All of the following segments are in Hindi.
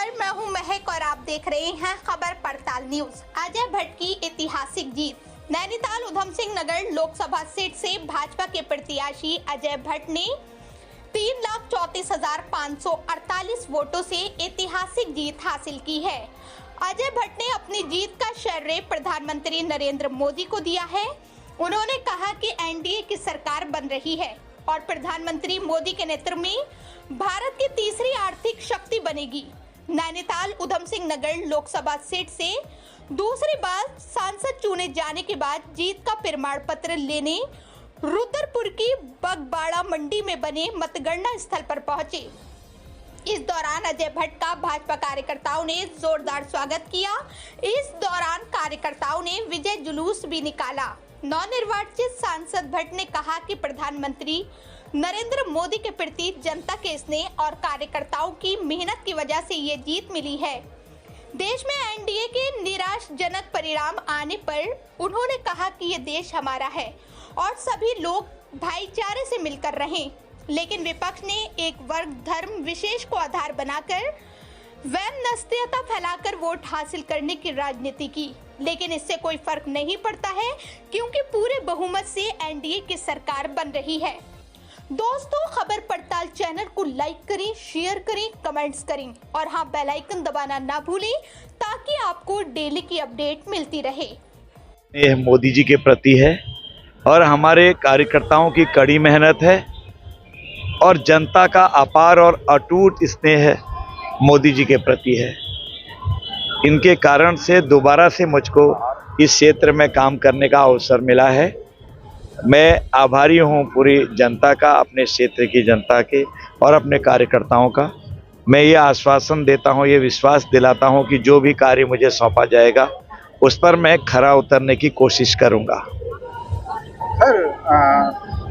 नमस्कार, मैं हूं महक और आप देख रहे हैं खबर पड़ताल न्यूज। अजय भट्ट की ऐतिहासिक जीत। नैनीताल उधम सिंह नगर लोकसभा सीट से भाजपा के प्रत्याशी अजय भट्ट ने 3,34,548 वोटों से ऐतिहासिक जीत हासिल की है। अजय भट्ट ने अपनी जीत का श्रेय प्रधानमंत्री नरेंद्र मोदी को दिया है। उन्होंने कहा कि एनडीए की सरकार बन रही है और प्रधानमंत्री मोदी के नेतृत्व में भारत की तीसरी आर्थिक शक्ति बनेगी। नैनीताल उधम सिंह नगर लोकसभा सीट से दूसरी बार सांसद चुने जाने के बाद जीत का प्रमाण पत्र लेने रुद्रपुर की बगबाड़ा मंडी में बने मतगणना स्थल पर पहुंचे। इस दौरान अजय भट्ट का भाजपा कार्यकर्ताओं ने जोरदार स्वागत किया। इस दौरान कार्यकर्ताओं ने विजय जुलूस भी निकाला। नवनिर्वाचित सांसद भट्ट ने कहा कि प्रधानमंत्री नरेंद्र मोदी के प्रति जनता के स्नेह और कार्यकर्ताओं की मेहनत की वजह से ये जीत मिली है। देश में एनडीए के निराशाजनक परिणाम आने पर उन्होंने कहा कि ये देश हमारा है और सभी लोग भाईचारे से मिलकर रहें, लेकिन विपक्ष ने एक वर्ग धर्म विशेष को आधार बनाकर वैमनस्यता फैलाकर वोट हासिल करने की राजनीति की, लेकिन इससे कोई फर्क नहीं पड़ता है क्योंकि पूरे बहुमत से एनडीए की सरकार बन रही है। दोस्तों, खबर पड़ताल चैनल को लाइक करें, शेयर करें, कमेंट्स करें और हाँ, बेल आइकन दबाना ना भूलें ताकि आपको डेली की अपडेट मिलती रहे। यह मोदी जी के प्रति है और हमारे कार्यकर्ताओं की कड़ी मेहनत है और जनता का अपार और अटूट स्नेह है मोदी जी के प्रति है। इनके कारण से दोबारा से मुझको इस क्षेत्र में काम करने का अवसर मिला है। मैं आभारी हूं पूरी जनता का, अपने क्षेत्र की जनता के और अपने कार्यकर्ताओं का। मैं ये आश्वासन देता हूं, ये विश्वास दिलाता हूं कि जो भी कार्य मुझे सौंपा जाएगा उस पर मैं खरा उतरने की कोशिश करूंगा। सर,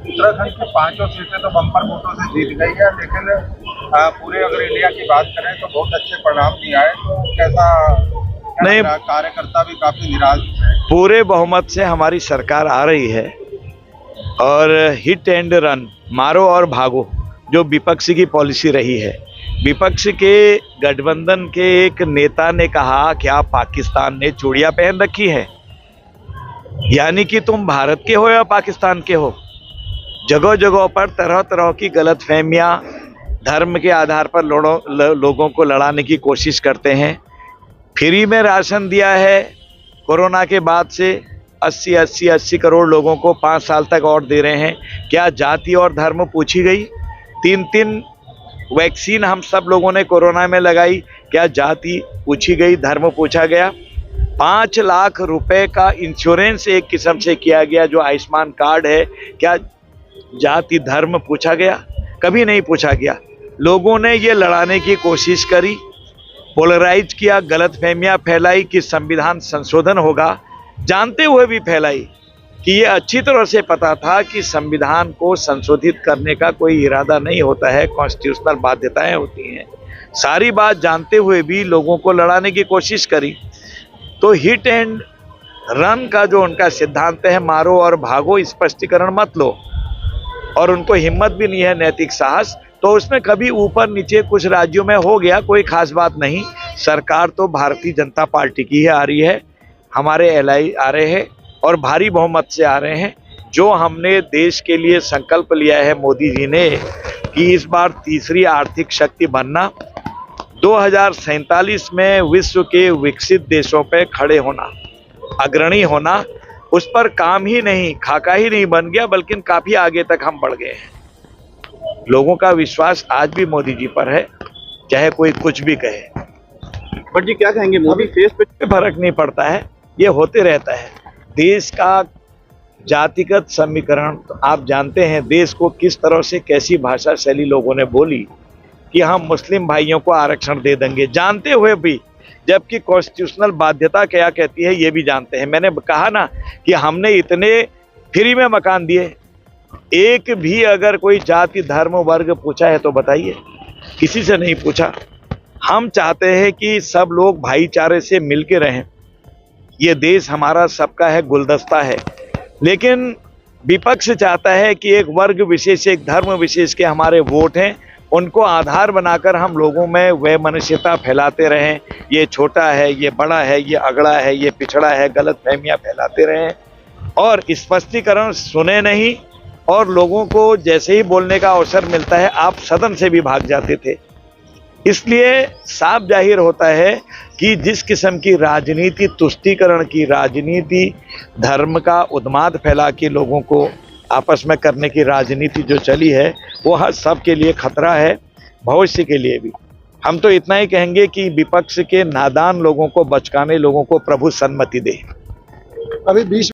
उत्तराखंड की 5 सीटें तो बम्पर वोटों से जीत गई है, लेकिन पूरे अगर इंडिया की बात करें तो बहुत अच्छे परिणाम नहीं आए। तो कैसा नहीं, कार्यकर्ता भी काफी निराश है। पूरे बहुमत से हमारी सरकार आ रही है और हिट एंड रन, मारो और भागो, जो विपक्ष की पॉलिसी रही है। विपक्ष के गठबंधन के एक नेता ने कहा कि आप पाकिस्तान ने चूड़ियां पहन रखी है, यानी कि तुम भारत के हो या पाकिस्तान के हो। जगह जगह पर तरह तरह की गलतफहमियां धर्म के आधार पर लोगों को लड़ाने की कोशिश करते हैं। फ्री में राशन दिया है कोरोना के बाद से 80 करोड़ लोगों को 5 साल तक और दे रहे हैं। क्या जाति और धर्म पूछी गई? 3 वैक्सीन हम सब लोगों ने कोरोना में लगाई, क्या जाति पूछी गई, धर्म पूछा गया? 5 लाख रुपए का इंश्योरेंस एक किस्म से किया गया जो आयुष्मान कार्ड है, क्या जाति धर्म पूछा गया? कभी नहीं पूछा गया। लोगों ने ये लड़ाने की कोशिश करी, पोलराइज किया, गलतफहमियां फैलाई कि संविधान संशोधन होगा, जानते हुए भी फैलाई कि ये अच्छी तरह से पता था कि संविधान को संशोधित करने का कोई इरादा नहीं होता है, कॉन्स्टिट्यूशनल बाध्यताएं होती हैं। सारी बात जानते हुए भी लोगों को लड़ाने की कोशिश करी। तो हिट एंड रन का जो उनका सिद्धांत है, मारो और भागो, स्पष्टीकरण मत लो, और उनको हिम्मत भी नहीं है, नैतिक साहस। तो उसमें कभी ऊपर नीचे कुछ राज्यों में हो गया, कोई खास बात नहीं। सरकार तो भारतीय जनता पार्टी की ही आ रही है, हमारे एलआई आ रहे हैं और भारी बहुमत से आ रहे हैं। जो हमने देश के लिए संकल्प लिया है मोदी जी ने कि इस बार तीसरी आर्थिक शक्ति बनना, 2047 में विश्व के विकसित देशों पे खड़े होना, अग्रणी होना, उस पर काम ही नहीं, खाका ही नहीं बन गया, बल्कि काफी आगे तक हम बढ़ गए हैं। लोगों का विश्वास आज भी मोदी जी पर है, चाहे कोई कुछ भी कहे। बट जी क्या कहेंगे, मोदी फेस पे फर्क नहीं पड़ता है, ये होते रहता है। देश का जातिगत समीकरण आप जानते हैं, देश को किस तरह से कैसी भाषा शैली लोगों ने बोली कि हम मुस्लिम भाइयों को आरक्षण दे देंगे, जानते हुए भी, जबकि कॉन्स्टिट्यूशनल बाध्यता क्या कहती है ये भी जानते हैं। मैंने कहा ना कि हमने इतने फ्री में मकान दिए, एक भी अगर कोई जाति धर्म वर्ग पूछा है तो बताइए, किसी से नहीं पूछा। हम चाहते हैं कि सब लोग भाईचारे से मिलके रहें। ये देश हमारा सबका है, गुलदस्ता है, लेकिन विपक्ष चाहता है कि एक वर्ग विशेष, एक धर्म विशेष के हमारे वोट हैं, उनको आधार बनाकर हम लोगों में वह मनुष्यता फैलाते रहें, ये छोटा है, ये बड़ा है, ये अगड़ा है, ये पिछड़ा है, गलत फहमियाँ फैलाते रहें और स्पष्टीकरण सुने नहीं और लोगों को जैसे ही बोलने का अवसर मिलता है आप सदन से भी भाग जाते थे। इसलिए साफ जाहिर होता है कि जिस किस्म की राजनीति, तुष्टीकरण की राजनीति, धर्म का उन्माद फैला के लोगों को आपस में करने की राजनीति जो चली है वो हर सबके लिए खतरा है, भविष्य के लिए भी। हम तो इतना ही कहेंगे कि विपक्ष के नादान लोगों को, बचकाने लोगों को प्रभु सन्मति दे। अभी 20